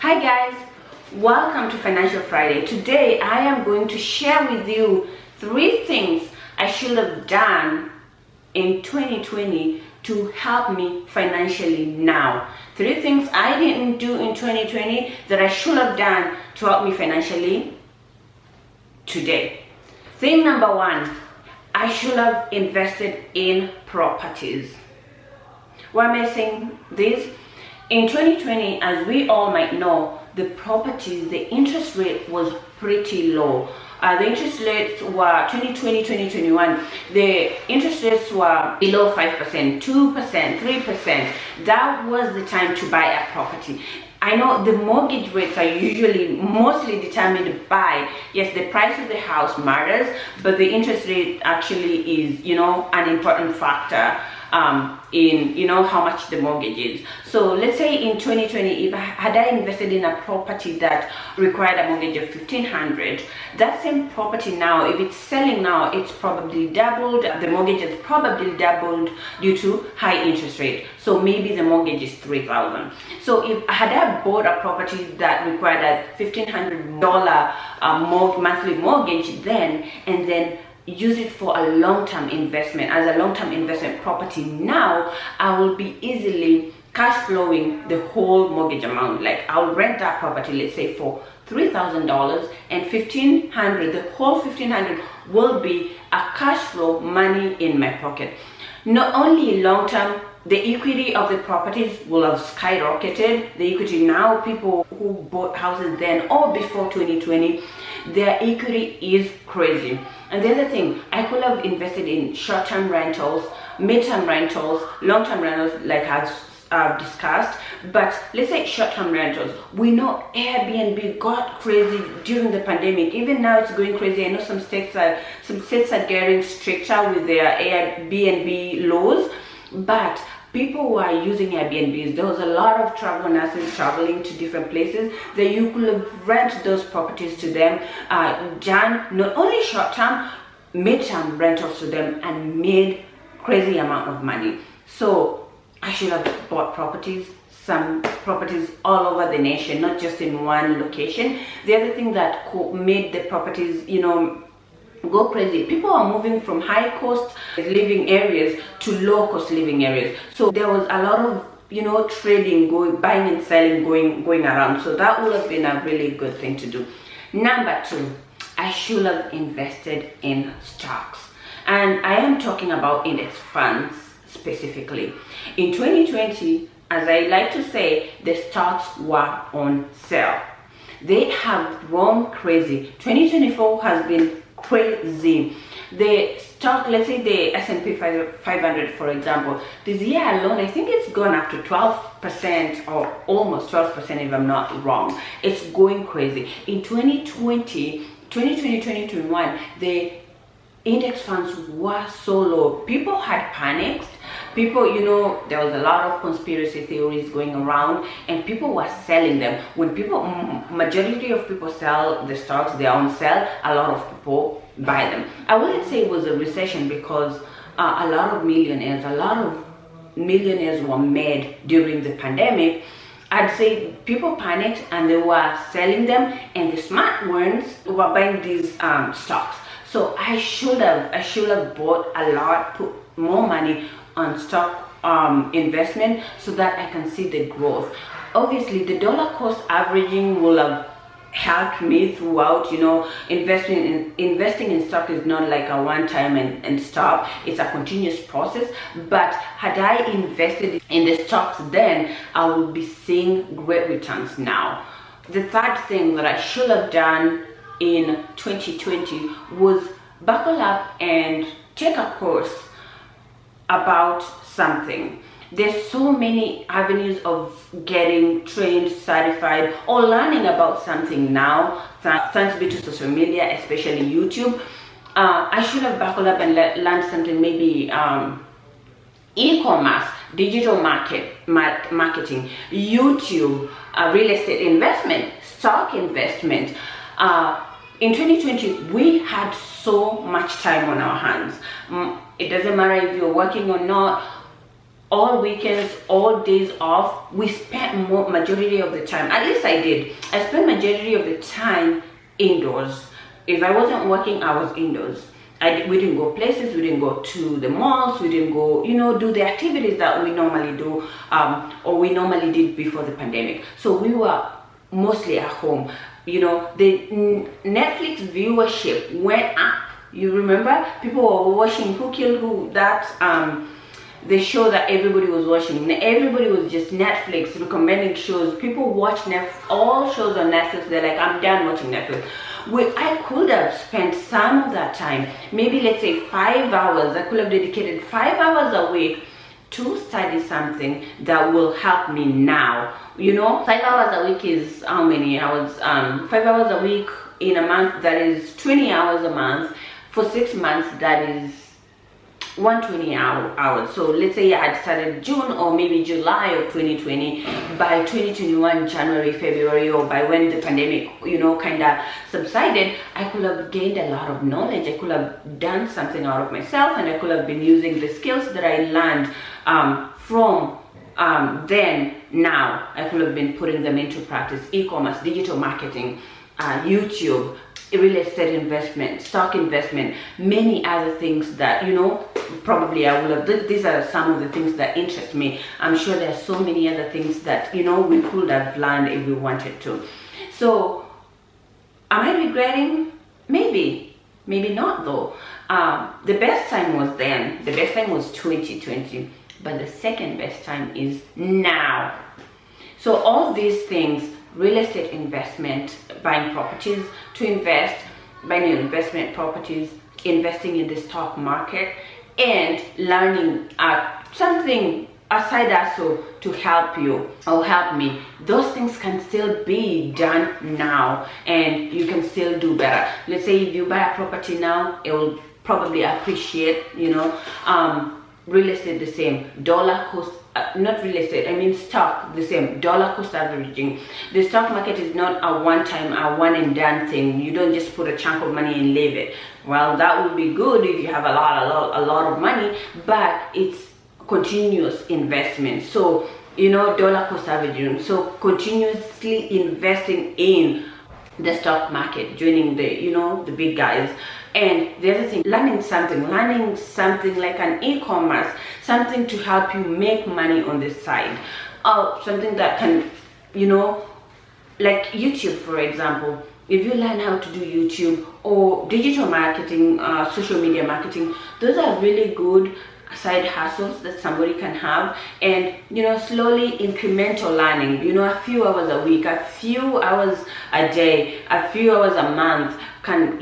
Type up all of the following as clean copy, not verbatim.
Hi guys, welcome to Financial Friday. Today I am going to share with you 3 things I should have done in 2020 to help me financially now. 3 things I didn't do in 2020 that I should have done to help me financially today. Thing number 1, I should have invested in properties. Why am I saying this? In 2020, as we all might know, the properties, the interest rate was pretty low. The interest rates were 2020, 2021, the interest rates were below 5%, 2%, 3%. That was the time to buy a property. I know the mortgage rates are usually mostly determined by, yes, the price of the house matters, but the interest rate actually is, an important factor in how much the mortgage is. So let's say in 2020, if I invested in a property that required a mortgage of $1,500, that same property now, if it's selling now, it's probably doubled. The mortgage is probably doubled due to high interest rate. So maybe the mortgage is $3,000. So if I bought a property that required a $1,500 monthly mortgage and then use it for a long-term investment as a long-term investment property, now I will be easily cash flowing the whole mortgage amount. Like I'll rent that property, let's say for $3,000, and $1,500, the whole $1,500 will be a cash flow money in my pocket. Not only long-term, the equity of the properties will have skyrocketed. The equity now, people who bought houses then or before 2020, their equity is crazy. And the other thing, I could have invested in short-term rentals, mid-term rentals, long-term rentals, like I've discussed. But let's say short-term rentals. We know Airbnb got crazy during the pandemic. Even now it's going crazy. I know some states are getting stricter with their Airbnb laws, but people were using Airbnbs. There was a lot of travel nurses traveling to different places that you could rent those properties to them, done not only short-term, mid-term rentals to them, and made crazy amount of money. So I should have bought properties, some properties all over the nation, not just in one location. The other thing that made the properties, go crazy, people are moving from high cost living areas to low cost living areas. So there was a lot of trading, buying and selling going around. So that would have been a really good thing to do. Number 2, I should have invested in stocks, and I am talking about index funds specifically. In 2020, as I like to say, the stocks were on sale. They have grown crazy. 2024 has been crazy. The stock, let's say the S&P 500, for example, this year alone, I think it's gone up to 12% or almost 12% if I'm not wrong. It's going crazy. In 2020, 2021, the index funds were so low. People had panicked. People, there was a lot of conspiracy theories going around, and people were selling them. When majority of people sell the stocks, they are on sale, a lot of people buy them. I wouldn't say it was a recession because a lot of millionaires were made during the pandemic. I'd say people panicked and they were selling them, and the smart ones were buying these stocks. So I should have bought a lot, put more money on stock investment so that I can see the growth. Obviously, the dollar cost averaging will have helped me throughout. Investing in stock is not like a one-time and stop. It's a continuous process. But had I invested in the stocks then, I would be seeing great returns now. The third thing that I should have done in 2020 was buckle up and take a course about something. There's so many avenues of getting trained, certified, or learning about something now, thanks be to social media, especially YouTube. I should have buckled up and learned something, maybe e-commerce, digital marketing, YouTube, real estate investment, stock investment. In 2020, we had so much time on our hands. It doesn't matter if you're working or not. all weekends, all days off, we spent majority of the time, at least I did, I spent majority of the time indoors. If I wasn't working, I was indoors. We didn't go places, we didn't go to the malls, we didn't go, do the activities that we normally do, or we normally did before the pandemic. So we were mostly at home. The Netflix viewership went up. You remember, people were watching Who Killed Who, that the show that everybody was watching. Everybody was just Netflix recommending shows. People watch all shows on Netflix. They're like, I'm done watching Netflix. I could have spent some of that time, maybe let's say 5 hours. I could have dedicated 5 hours a week to study something that will help me now. 5 hours a week is how many hours? 5 hours a week in a month, that is 20 hours a month. For 6 months, that is 120 hours. So let's say I had started June or maybe July of 2020. By 2021 January, February, or by when the pandemic kind of subsided, I could have gained a lot of knowledge. I could have done something out of myself, and I could have been using the skills that I learned from then. Now I could have been putting them into practice: e-commerce, digital marketing, YouTube, real estate investment, stock investment, many other things that probably I will have. These are some of the things that interest me. I'm sure there are so many other things that we could have learned if we wanted to. So am I regretting? Maybe not though. The best time was then. The best time was 2020, but the second best time is now. So all these things: real estate investment, buying properties to invest, buying investment properties, investing in the stock market, and learning something aside hustle to help you or help me. Those things can still be done now, and you can still do better. Let's say if you buy a property now, it will probably appreciate. Real estate the same, dollar cost, not real estate, I mean stock the same, dollar cost averaging. The stock market is not a one and done thing. You don't just put a chunk of money and leave it. Well, that would be good if you have a lot of money, but it's continuous investment. So dollar cost averaging, so continuously investing in the stock market, joining the big guys. And the other thing, learning something like an e-commerce, something to help you make money on the side, or something that can, like YouTube, for example. If you learn how to do YouTube or digital marketing, social media marketing, those are really good side hustles that somebody can have. And slowly incremental learning, a few hours a week, a few hours a day, a few hours a month can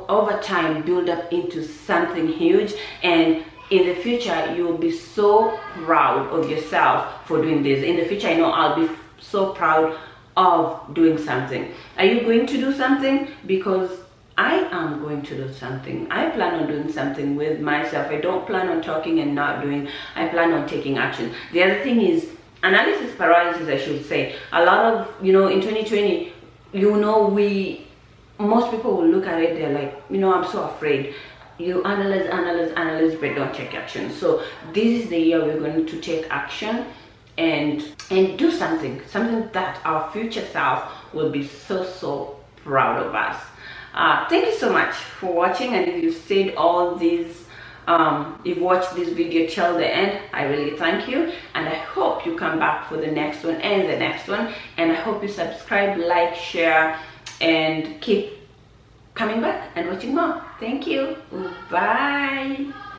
over time build up into something huge. And in the future, you will be so proud of yourself for doing this. In the future, I'll be so proud of doing something. Are you going to do something? Because I am going to do something. I plan on doing something with myself. I don't plan on talking and not doing. I plan on taking action. The other thing is analysis paralysis, I should say. A lot of, in 2020, most people will look at it, they're like, I'm so afraid. You analyze, but don't take action. So this is the year we're going to take action and do something that our future self will be so proud of us. Thank you so much for watching, and if you've stayed all these, you've watched this video till the end, I really thank you, and I hope you come back for the next one and the next one, and I hope you subscribe, like, share, and keep coming back and watching more. Thank you. Bye.